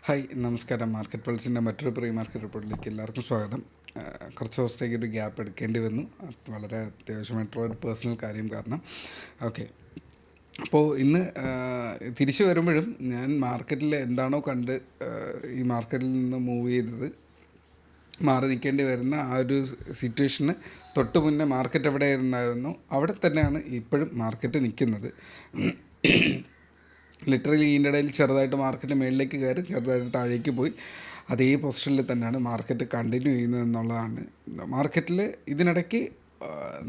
Hi നമസ്കാരം. Market പൾസിൻ്റെ മറ്റൊരു pre market റിപ്പോർട്ടിലേക്ക് എല്ലാവർക്കും സ്വാഗതം. കുറച്ച് ദിവസത്തേക്ക് ഒരു ഗ്യാപ്പ് എടുക്കേണ്ടി വന്നു. വളരെ അത്യാവശ്യമായിട്ടുള്ള ഒരു പേഴ്സണൽ കാര്യം കാരണം. ഓക്കെ, അപ്പോൾ ഇന്ന് തിരിച്ചു വരുമ്പോഴും ഞാൻ മാർക്കറ്റിൽ എന്താണോ കണ്ട് ഈ മാർക്കറ്റിൽ നിന്ന് മൂവ് ചെയ്തത് മാറി നിൽക്കേണ്ടി വരുന്ന ആ ഒരു സിറ്റുവേഷന് തൊട്ട് മുന്നേ മാർക്കറ്റ് എവിടെ ഇരുന്നായിരുന്നു അവിടെ തന്നെയാണ് ഇപ്പോഴും മാർക്കറ്റ് നിൽക്കുന്നത്. ലിറ്ററലി ഇതിൻ്റെ ഇടയിൽ ചെറുതായിട്ട് മാർക്കറ്റ് മുകളിലേക്ക് കയറി ചെറുതായിട്ട് താഴേക്ക് പോയി അതേ പൊസിഷനിൽ തന്നെയാണ് മാർക്കറ്റ് കണ്ടിന്യൂ ചെയ്യുന്നത് എന്നുള്ളതാണ്. മാർക്കറ്റിൽ ഇതിനിടയ്ക്ക്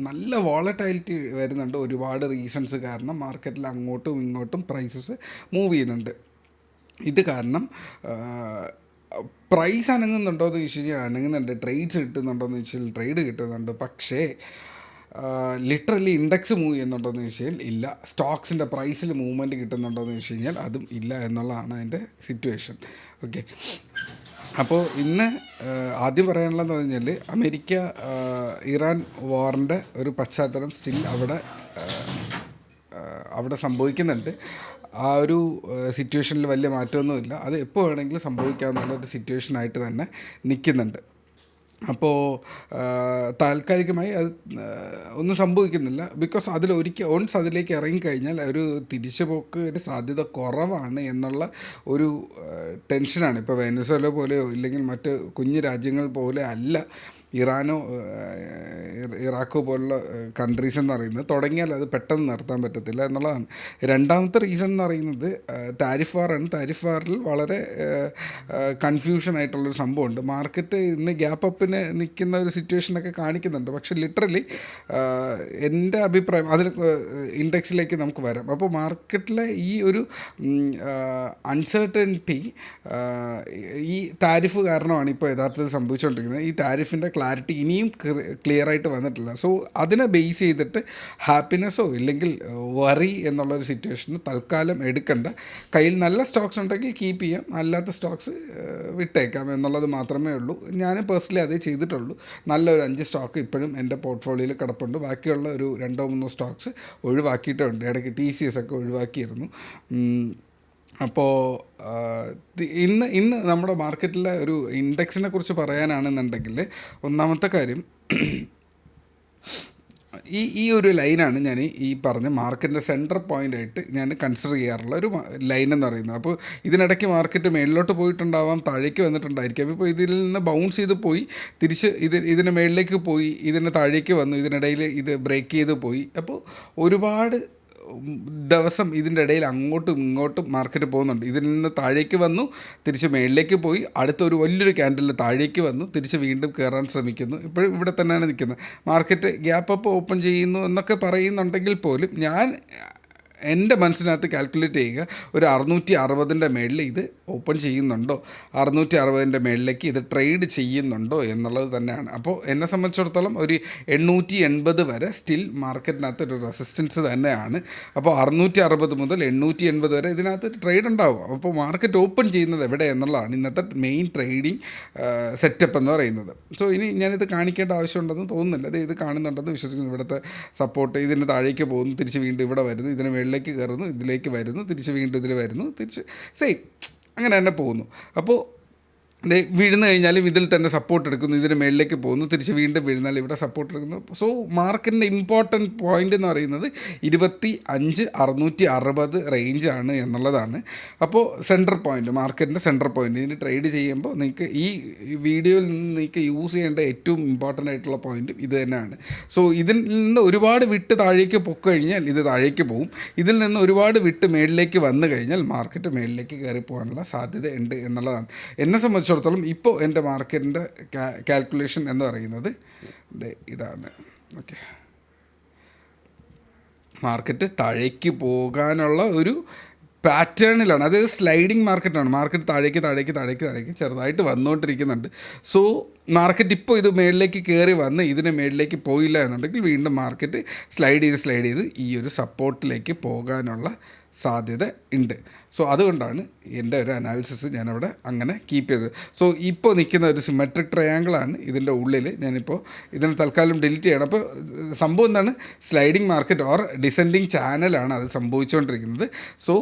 നല്ല വോളറ്റൈലിറ്റി വരുന്നുണ്ട്. ഒരുപാട് റീസൺസ് കാരണം മാർക്കറ്റിൽ അങ്ങോട്ടും ഇങ്ങോട്ടും പ്രൈസസ് മൂവ് ചെയ്യുന്നുണ്ട്. ഇത് കാരണം പ്രൈസ് അനങ്ങുന്നുണ്ടോ എന്ന് ചോദിച്ചു കഴിഞ്ഞാൽ അനങ്ങുന്നുണ്ട്. ട്രേഡ്സ് കിട്ടുന്നുണ്ടോ എന്ന് ചോദിച്ചാൽ ട്രേഡ് കിട്ടുന്നുണ്ട്. പക്ഷേ ലിറ്ററലി ഇൻഡെക്സ് മൂവ് ചെയ്യുന്നുണ്ടോ എന്ന് ചോദിച്ചു കഴിഞ്ഞാൽ ഇല്ല. സ്റ്റോക്സിൻ്റെ പ്രൈസിൽ മൂവ്മെൻറ്റ് കിട്ടുന്നുണ്ടോ എന്ന് ചോദിച്ചു കഴിഞ്ഞാൽ അതും ഇല്ല എന്നുള്ളതാണ് അതിൻ്റെ സിറ്റുവേഷൻ. ഓക്കെ, അപ്പോൾ ഇന്ന് ആദ്യം പറയാനുള്ളതെന്ന് പറഞ്ഞാൽ അമേരിക്ക ഇറാൻ വാറിൻ്റെ ഒരു പശ്ചാത്തലം സ്റ്റിൽ അവിടെ സംഭവിക്കുന്നുണ്ട്. ആ ഒരു സിറ്റുവേഷനിൽ വലിയ മാറ്റമൊന്നുമില്ല. അത് എപ്പോൾ വേണമെങ്കിലും സംഭവിക്കാമെന്നുള്ളൊരു സിറ്റുവേഷനായിട്ട് തന്നെ നിൽക്കുന്നുണ്ട്. അപ്പോൾ താൽക്കാലികമായി അത് ഒന്നും സംഭവിക്കുന്നില്ല. ബിക്കോസ് ഒൺസ് അതിലേക്ക് ഇറങ്ങിക്കഴിഞ്ഞാൽ ഒരു തിരിച്ചുപോക്ക് ഒരു സാധ്യത കുറവാണ് എന്നുള്ള ഒരു ടെൻഷനാണ്. ഇപ്പോൾ വെനസ്വേല പോലെയോ ഇല്ലെങ്കിൽ മറ്റ് കുഞ്ഞു രാജ്യങ്ങൾ പോലെ അല്ല ഇറാനോ ഇറാഖോ പോലുള്ള കൺട്രീസ് എന്ന് പറയുന്നത്. തുടങ്ങിയാൽ അത് പെട്ടെന്ന് നിർത്താൻ പറ്റത്തില്ല എന്നുള്ളതാണ്. രണ്ടാമത്തെ റീസൺ എന്ന് പറയുന്നത് താരിഫ് വാറാണ്. താരിഫ് വാറിൽ വളരെ കൺഫ്യൂഷനായിട്ടുള്ളൊരു സംഭവമുണ്ട്. മാർക്കറ്റ് ഇന്ന് ഗ്യാപ്പ് അപ്പിന് നിൽക്കുന്ന ഒരു സിറ്റുവേഷനൊക്കെ കാണിക്കുന്നുണ്ട്. പക്ഷേ ലിറ്ററലി എൻ്റെ അഭിപ്രായം അതിൽ ഇൻഡെക്സിലേക്ക് നമുക്ക് വരാം. അപ്പോൾ മാർക്കറ്റിലെ ഈ ഒരു അൺസർട്ടനിറ്റി ഈ താരിഫ് കാരണമാണ് ഇപ്പോൾ യഥാർത്ഥത്തിൽ സംഭവിച്ചുകൊണ്ടിരിക്കുന്നത്. ഈ താരിഫിൻ്റെ ക്ലാരിറ്റി ഇനിയും ക്ലിയറായിട്ട് വന്നിട്ടില്ല. സോ അതിനെ ബേസ് ചെയ്തിട്ട് ഹാപ്പിനെസ്സോ ഇല്ലെങ്കിൽ വറി എന്നുള്ളൊരു സിറ്റുവേഷന് തൽക്കാലം എടുക്കണ്ട. കയ്യിൽ നല്ല സ്റ്റോക്സ് ഉണ്ടെങ്കിൽ കീപ്പ് ചെയ്യാം, അല്ലാത്ത സ്റ്റോക്സ് വിട്ടേക്കാം എന്നുള്ളത് മാത്രമേ ഉള്ളൂ. ഞാൻ പേഴ്സണലി അതേ ചെയ്തിട്ടുള്ളൂ. നല്ലൊരു 5 സ്റ്റോക്ക് ഇപ്പോഴും എൻ്റെ പോർട്ട്ഫോളിയോയിൽ കിടപ്പുണ്ട്. ബാക്കിയുള്ള ഒരു 2-3 സ്റ്റോക്സ് ഒഴിവാക്കിയിട്ടുണ്ട്. ഇടയ്ക്ക് TCS ഒക്കെ ഒഴിവാക്കിയിരുന്നു. അപ്പോൾ ഇന്ന് നമ്മുടെ മാർക്കറ്റിലെ ഒരു ഇൻഡെക്സിനെ കുറിച്ച് പറയാനാണെന്നുണ്ടെങ്കിൽ ഒന്നാമത്തെ കാര്യം ഈ ഒരു ലൈനാണ് ഞാൻ ഈ പറഞ്ഞ മാർക്കറ്റിൻ്റെ സെൻറ്റർ പോയിൻ്റായിട്ട് ഞാൻ കൺസിഡർ ചെയ്യാറുള്ള ഒരു ലൈൻ എന്ന് പറയുന്നത്. അപ്പോൾ ഇതിനിടയ്ക്ക് മാർക്കറ്റ് മേളിലോട്ട് പോയിട്ടുണ്ടാവാം, താഴേക്ക് വന്നിട്ടുണ്ടായിരിക്കാം. ഇപ്പോൾ ഇതിൽ നിന്ന് ബൗൺസ് ചെയ്ത് പോയി തിരിച്ച് ഇതിന് മേളിലേക്ക് പോയി, ഇതിന് താഴേക്ക് വന്നു, ഇതിനിടയിൽ ഇത് ബ്രേക്ക് ചെയ്ത് പോയി. അപ്പോൾ ഒരുപാട് ദിവസം ഇതിൻ്റെ ഇടയിൽ അങ്ങോട്ടും ഇങ്ങോട്ടും മാർക്കറ്റ് പോകുന്നുണ്ട്. ഇതിൽ നിന്ന് താഴേക്ക് വന്നു, തിരിച്ച് മേളിലേക്ക് പോയി, അടുത്തൊരു വലിയൊരു ക്യാൻഡലിൽ താഴേക്ക് വന്നു, തിരിച്ച് വീണ്ടും കയറാൻ ശ്രമിക്കുന്നു. ഇപ്പോഴും ഇവിടെ തന്നെയാണ് നിൽക്കുന്നത്. മാർക്കറ്റ് ഗ്യാപ്പ് അപ്പ് ഓപ്പൺ ചെയ്യുന്നു എന്നൊക്കെ പറയുന്നുണ്ടെങ്കിൽ പോലും ഞാൻ എൻ്റെ മനസ്സിനകത്ത് കാൽക്കുലേറ്റ് ചെയ്യുക ഒരു 660 മേളിൽ ഇത് ഓപ്പൺ ചെയ്യുന്നുണ്ടോ, 660 മേളിലേക്ക് ഇത് ട്രേഡ് ചെയ്യുന്നുണ്ടോ എന്നുള്ളത് തന്നെയാണ്. അപ്പോൾ എന്നെ സംബന്ധിച്ചിടത്തോളം ഒരു 880 വരെ സ്റ്റിൽ മാർക്കറ്റിനകത്ത് ഒരു റെസിസ്റ്റൻസ് തന്നെയാണ്. അപ്പോൾ 660 മുതൽ 880 വരെ ഇതിനകത്ത് ട്രേഡ് ഉണ്ടാവും. അപ്പോൾ മാർക്കറ്റ് ഓപ്പൺ ചെയ്യുന്നത് എവിടെ എന്നുള്ളതാണ് ഇന്നത്തെ മെയിൻ ട്രേഡിങ് സെറ്റപ്പ് എന്ന് പറയുന്നത്. സോ ഇനി ഞാനിത് കാണിക്കേണ്ട ആവശ്യമുണ്ടെന്ന് തോന്നുന്നില്ല. ഇത് കാണുന്നുണ്ടെന്ന് വിശ്വസിക്കുന്നു. ഇവിടുത്തെ സപ്പോർട്ട് ഇതിന് താഴേക്ക് പോകുന്നു, തിരിച്ച് വീണ്ടും ഇവിടെ വരുന്നു, ഇതിന് മേളിലേക്ക് കയറുന്നു, ഇതിലേക്ക് വരുന്നു, തിരിച്ച് വീണ്ടും ഇതിൽ വരുന്നു, തിരിച്ച് സെയിം അങ്ങനെ തന്നെ പോകുന്നു. അപ്പോൾ വീഴുന്നു കഴിഞ്ഞാലും ഇതിൽ തന്നെ സപ്പോർട്ട് എടുക്കുന്നു, ഇതിന് മേളിലേക്ക് പോകുന്നു, തിരിച്ച് വീണ്ടും വീഴുന്നാൽ ഇവിടെ സപ്പോർട്ട് എടുക്കുന്നു. സോ മാർക്കറ്റിൻ്റെ ഇമ്പോർട്ടൻറ്റ് പോയിൻ്റ് എന്ന് പറയുന്നത് 25,660 റേഞ്ചാണ് എന്നുള്ളതാണ്. അപ്പോൾ സെൻറ്റർ പോയിൻറ്റ്, മാർക്കറ്റിൻ്റെ സെൻറ്റർ പോയിൻറ്റ് ഇതിന് ട്രേഡ് ചെയ്യുമ്പോൾ നിങ്ങൾക്ക് ഈ വീഡിയോയിൽ നിന്ന് നിങ്ങൾക്ക് യൂസ് ചെയ്യേണ്ട ഏറ്റവും ഇമ്പോർട്ടൻ്റ് ആയിട്ടുള്ള പോയിൻറ്റും ഇത് തന്നെയാണ്. സോ ഇതിൽ നിന്ന് ഒരുപാട് വിട്ട് താഴേക്ക് പൊക്കഴിഞ്ഞാൽ ഇത് താഴേക്ക് പോകും. ഇതിൽ നിന്ന് ഒരുപാട് വിട്ട് മേളിലേക്ക് വന്നു കഴിഞ്ഞാൽ മാർക്കറ്റ് മേളിലേക്ക് കയറി പോകാനുള്ള സാധ്യത ഉണ്ട് എന്നുള്ളതാണ്. എന്നെ സംബന്ധിച്ചിടത്തോളം ഇപ്പോൾ എൻ്റെ മാർക്കറ്റിൻ്റെ കാൽക്കുലേഷൻ എന്ന് പറയുന്നത് ഇതാണ്. ഓക്കെ, മാർക്കറ്റ് താഴേക്ക് പോകാനുള്ള ഒരു പാറ്റേണിലാണ്. അതായത് സ്ലൈഡിങ് മാർക്കറ്റാണ്. മാർക്കറ്റ് താഴേക്ക് ചെറുതായിട്ട് വന്നുകൊണ്ടിരിക്കുന്നുണ്ട്. സോ മാർക്കറ്റ് ഇപ്പോൾ ഇത് മേളിലേക്ക് കയറി വന്ന് ഇതിന് മേളിലേക്ക് പോയില്ല എന്നുണ്ടെങ്കിൽ വീണ്ടും മാർക്കറ്റ് സ്ലൈഡ് ചെയ്ത് ഈ ഒരു സപ്പോർട്ടിലേക്ക് പോകാനുള്ള സാധ്യത ഉണ്ട്. സോ അതുകൊണ്ടാണ് എൻ്റെ ഒരു അനാലിസിസ് ഞാനവിടെ അങ്ങനെ കീപ്പ് ചെയ്തത്. സോ ഇപ്പോൾ നിൽക്കുന്ന ഒരു സിമെട്രിക് ട്രയാങ്കിളാണ് ഇതിൻ്റെ ഉള്ളിൽ. ഞാനിപ്പോൾ ഇതിന് തൽക്കാലം ഡിലീറ്റ് ചെയ്യണം. അപ്പോൾ സംഭവം എന്താണ്, സ്ലൈഡിങ് മാർക്കറ്റ് ഓർ ഡിസെൻഡിങ് ചാനലാണ് അത് സംഭവിച്ചുകൊണ്ടിരിക്കുന്നത്. സോ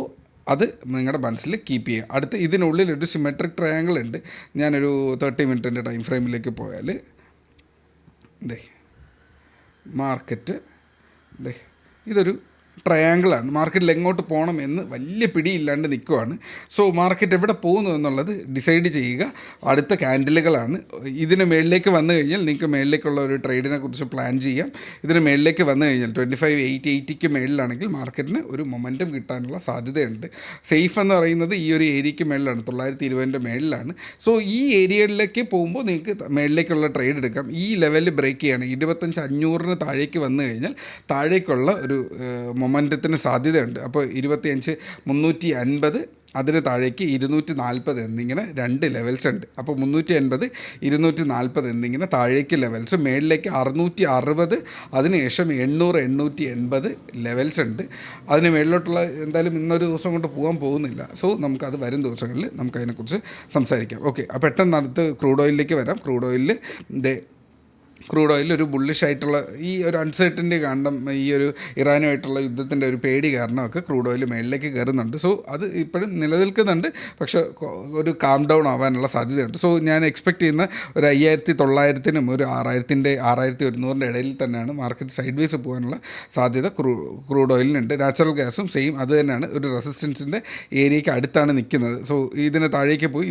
അത് നിങ്ങളുടെ മനസ്സിൽ കീപ്പ് ചെയ്യുക. അടുത്ത് ഇതിനുള്ളിൽ ഒരു സിമെട്രിക് ട്രയാങ്കിൾ ഉണ്ട്. ഞാനൊരു 30 മിനിറ്റിൻ്റെ ടൈം ഫ്രെയിമിലേക്ക് പോയാൽ മാർക്കറ്റ് ഇതൊരു ട്രയാങ്കിളാണ്. മാർക്കറ്റിൽ എങ്ങോട്ട് പോകണം എന്ന് വലിയ പിടിയില്ലാണ്ട് നിൽക്കുവാണ്. സോ മാർക്കറ്റ് എവിടെ പോകുന്നു എന്നുള്ളത് ഡിസൈഡ് ചെയ്യുക അടുത്ത ക്യാൻഡിലുകളാണ്. ഇതിന് മേളിലേക്ക് വന്നു കഴിഞ്ഞാൽ നിങ്ങൾക്ക് മേളിലേക്കുള്ള ഒരു ട്രേഡിനെ കുറിച്ച് പ്ലാൻ ചെയ്യാം. ഇതിന് മേളിലേക്ക് വന്നു കഴിഞ്ഞാൽ 25,880 മേളിലാണെങ്കിൽ മാർക്കറ്റിന് ഒരു മൊമെൻറ്റം കിട്ടാനുള്ള സാധ്യതയുണ്ട്. സേഫ് എന്ന് പറയുന്നത് ഈ ഒരു ഏരിയയ്ക്ക് മേളിലാണ്, 920 മേളിലാണ്. സോ ഈ ഏരിയയിലേക്ക് പോകുമ്പോൾ നിങ്ങൾക്ക് മേളിലേക്കുള്ള ട്രേഡ് എടുക്കാം. ഈ ലെവലിൽ ബ്രേക്ക് ചെയ്യണം 25,500 താഴേക്ക് വന്നു കഴിഞ്ഞാൽ താഴേക്കുള്ള ഒരു മൊമെൻറ്റത്തിന് സാധ്യതയുണ്ട്. അപ്പോൾ 25,350 അതിന് താഴേക്ക് 240 എന്നിങ്ങനെ 2 ലെവൽസ് ഉണ്ട്. അപ്പോൾ 350 240 എന്നിങ്ങനെ താഴേക്ക് ലെവൽസ്, മേളിലേക്ക് 660, അതിനുശേഷം 800 880 ലെവൽസ് ഉണ്ട്. അതിന് മേളിലോട്ടുള്ള എന്തായാലും ഇന്നൊരു ദിവസം കൊണ്ട് പോകാൻ പോകുന്നില്ല. സോ നമുക്കത് വരും ദിവസങ്ങളിൽ നമുക്കതിനെക്കുറിച്ച് സംസാരിക്കാം. ഓക്കെ, പെട്ടെന്ന് അടുത്ത് ക്രൂഡ് ഓയിലിലേക്ക് വരാം. ക്രൂഡ് ഓയിൽ ഒരു ബുള്ളിഷ് ആയിട്ടുള്ള ഈ ഒരു അൺസർട്ടനിറ്റി കാരണം, ഈ ഒരു ഇറാനുമായിട്ടുള്ള യുദ്ധത്തിൻ്റെ ഒരു പേടി കാരണമൊക്കെ ക്രൂഡ് ഓയിൽ മേളിലേക്ക് കയറുന്നുണ്ട്. സോ അത് ഇപ്പോഴും നിലനിൽക്കുന്നുണ്ട്, പക്ഷേ ഒരു കാം ഡൗൺ ആവാനുള്ള സാധ്യതയുണ്ട്. സോ ഞാൻ എക്സ്പെക്റ്റ് ചെയ്യുന്ന ഒരു 5,900-നും ഒരു 6,100-ൻ്റെ ഇടയിൽ തന്നെയാണ് മാർക്കറ്റ് സൈഡ് വേസ് പോകാനുള്ള സാധ്യത ക്രൂഡ് ഓയിലിനുണ്ട്. നാച്ചുറൽ ഗ്യാസും സെയിം അത് തന്നെയാണ്, ഒരു റെസിസ്റ്റൻസിൻ്റെ ഏരിയയ്ക്ക് അടുത്താണ് നിൽക്കുന്നത്. സോ ഇതിന് താഴേക്ക് പോയി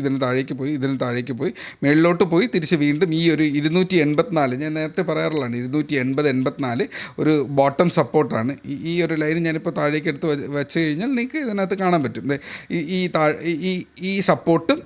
മേളിലോട്ട് പോയി തിരിച്ച് വീണ്ടും ഈ ഒരു 284, ഞാൻ നേരത്തെ പറയാറുള്ളതാണ്, 280-84 ഒരു ബോട്ടം സപ്പോർട്ടാണ്. ഈ ഒരു ലൈൻ ഞാനിപ്പോൾ താഴേക്ക് എടുത്ത് വെച്ച് കഴിഞ്ഞാൽ നിങ്ങൾക്ക് ഇതിനകത്ത് കാണാൻ പറ്റും. ഈ സപ്പോർട്ടും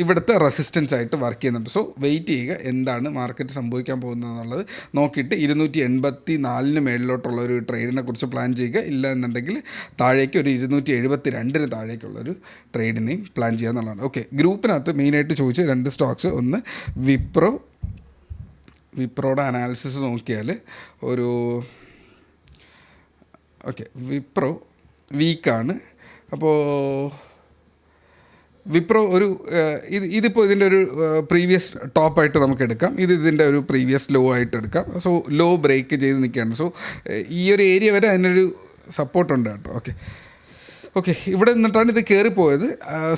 ഇവിടുത്തെ റെസിസ്റ്റൻസ് ആയിട്ട് വർക്ക് ചെയ്യുന്നുണ്ട്. സോ വെയിറ്റ് ചെയ്യുക, എന്താണ് മാർക്കറ്റ് സംഭവിക്കാൻ പോകുന്നതെന്നുള്ളത് നോക്കിയിട്ട് 284-ന് മേളിലോട്ടുള്ള ഒരു ട്രേഡിനെ കുറിച്ച് പ്ലാൻ ചെയ്യുക. ഇല്ല എന്നുണ്ടെങ്കിൽ താഴേക്ക് ഒരു 272-ന് താഴേക്കുള്ളൊരു ട്രേഡിനെയും പ്ലാൻ ചെയ്യുക എന്നുള്ളതാണ്. ഓക്കെ, ഗ്രൂപ്പിനകത്ത് മെയിനായിട്ട് ചോദിച്ച 2 സ്റ്റോക്സ്, ഒന്ന് വിപ്രോയുടെ അനാലിസിസ് നോക്കിയാൽ വിപ്രോ വീക്കാണ്. അപ്പോൾ വിപ്രോ ഇതിപ്പോൾ ഇതിൻ്റെ ഒരു പ്രീവിയസ് ടോപ്പായിട്ട് നമുക്ക് എടുക്കാം. ഇതിൻ്റെ ഒരു പ്രീവിയസ് ലോ ആയിട്ട് എടുക്കാം. സോ ലോ ബ്രേക്ക് ചെയ്ത് നിൽക്കുകയാണ്. സോ ഈ ഒരു ഏരിയ വരെ അതിനൊരു സപ്പോർട്ടുണ്ട് കേട്ടോ. ഓക്കെ, ഇവിടെ നിന്നിട്ടാണ് ഇത് കയറിപ്പോയത്.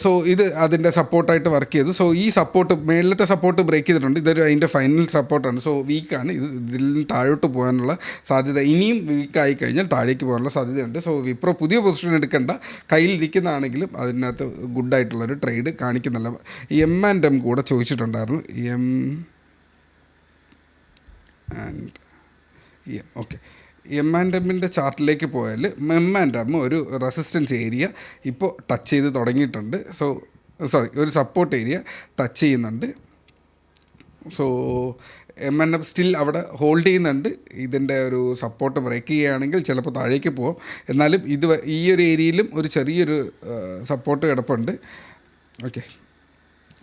സോ ഇത് അതിൻ്റെ സപ്പോർട്ടായിട്ട് വർക്ക് ചെയ്തു. സോ ഈ സപ്പോർട്ട്, മേളിലത്തെ സപ്പോർട്ട് ബ്രേക്ക് ചെയ്തിട്ടുണ്ട്. ഇതൊരു അതിൻ്റെ ഫൈനൽ സപ്പോർട്ടാണ്. സോ വീക്കാണ്. ഇതിൽ നിന്ന് താഴോട്ട് പോകാനുള്ള സാധ്യത, ഇനിയും വീക്കായി കഴിഞ്ഞാൽ താഴേക്ക് പോകാനുള്ള സാധ്യതയുണ്ട്. സോ വിപ്രോ പുതിയ പൊസിഷൻ എടുക്കേണ്ട, കയ്യിലിരിക്കുന്നതാണെങ്കിലും അതിനകത്ത് ഗുഡായിട്ടുള്ളൊരു ട്രേഡ് കാണിക്കുന്നില്ല. M&M കൂടെ ചോദിച്ചിട്ടുണ്ടായിരുന്നു. ഓക്കെ, M&Mൻ്റെ ചാർട്ടിലേക്ക് പോയാൽ M&M ഒരു റെസിസ്റ്റൻസ് ഏരിയ ഇപ്പോൾ ടച്ച് ചെയ്ത് തുടങ്ങിയിട്ടുണ്ട്. ഒരു സപ്പോർട്ട് ഏരിയ ടച്ച് ചെയ്യുന്നുണ്ട്. സോ M&M സ്റ്റിൽ അവിടെ ഹോൾഡ് ചെയ്യുന്നുണ്ട്. ഇതിൻ്റെ ഒരു സപ്പോർട്ട് ബ്രേക്ക് ചെയ്യുകയാണെങ്കിൽ ചിലപ്പോൾ താഴേക്ക് പോകും. എന്നാലും ഈ ഒരു ഏരിയയിലും ഒരു ചെറിയൊരു സപ്പോർട്ട് കിടപ്പുണ്ട്. ഓക്കെ,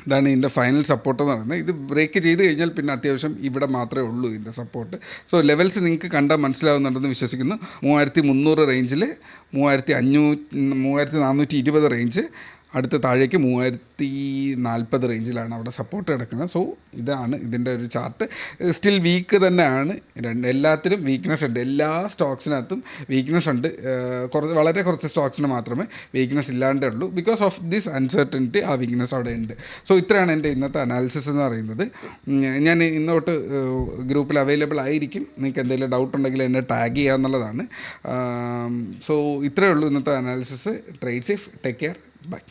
ഇതാണ് ഇതിൻ്റെ ഫൈനൽ സപ്പോർട്ട് എന്ന് പറയുന്നത്. ഇത് ബ്രേക്ക് ചെയ്ത് കഴിഞ്ഞാൽ പിന്നെ അത്യാവശ്യം ഇവിടെ മാത്രമേ ഉള്ളൂ ഇതിൻ്റെ സപ്പോർട്ട്. സോ ലെവൽസ് നിങ്ങൾക്ക് കണ്ടാൽ മനസ്സിലാവുന്നുണ്ടെന്ന് വിശ്വസിക്കുന്നു. 3,300 റേഞ്ചിൽ, 3,420 റേഞ്ച്, അടുത്ത താഴേക്ക് 3,040 റേഞ്ചിലാണ് അവിടെ സപ്പോർട്ട് കിടക്കുന്നത്. സോ ഇതാണ് ഇതിൻ്റെ ഒരു ചാർട്ട്. സ്റ്റിൽ വീക്ക് തന്നെയാണ്. എല്ലാത്തിലും വീക്ക്നെസ് ഉണ്ട്. എല്ലാ സ്റ്റോക്സിനകത്തും വീക്ക്നെസ് ഉണ്ട്. വളരെ കുറച്ച് സ്റ്റോക്സിന് മാത്രമേ വീക്ക്നെസ് ഇല്ലാണ്ടേ ഉള്ളൂ. ബിക്കോസ് ഓഫ് ദിസ് അൺസർട്ടനിറ്റി ആ വീക്ക്നെസ് അവിടെ ഉണ്ട്. സോ ഇത്രയാണ് എൻ്റെ ഇന്നത്തെ അനാലിസിസ് എന്ന് പറയുന്നത്. ഞാൻ ഇന്നോട്ട് ഗ്രൂപ്പിൽ അവൈലബിൾ ആയിരിക്കും. നിങ്ങൾക്ക് എന്തെങ്കിലും ഡൗട്ട് ഉണ്ടെങ്കിൽ എന്നെ ടാഗ് ചെയ്യുക എന്നുള്ളതാണ്. സോ ഇത്രയേ ഉള്ളൂ ഇന്നത്തെ analysis. Trade safe, take care, by.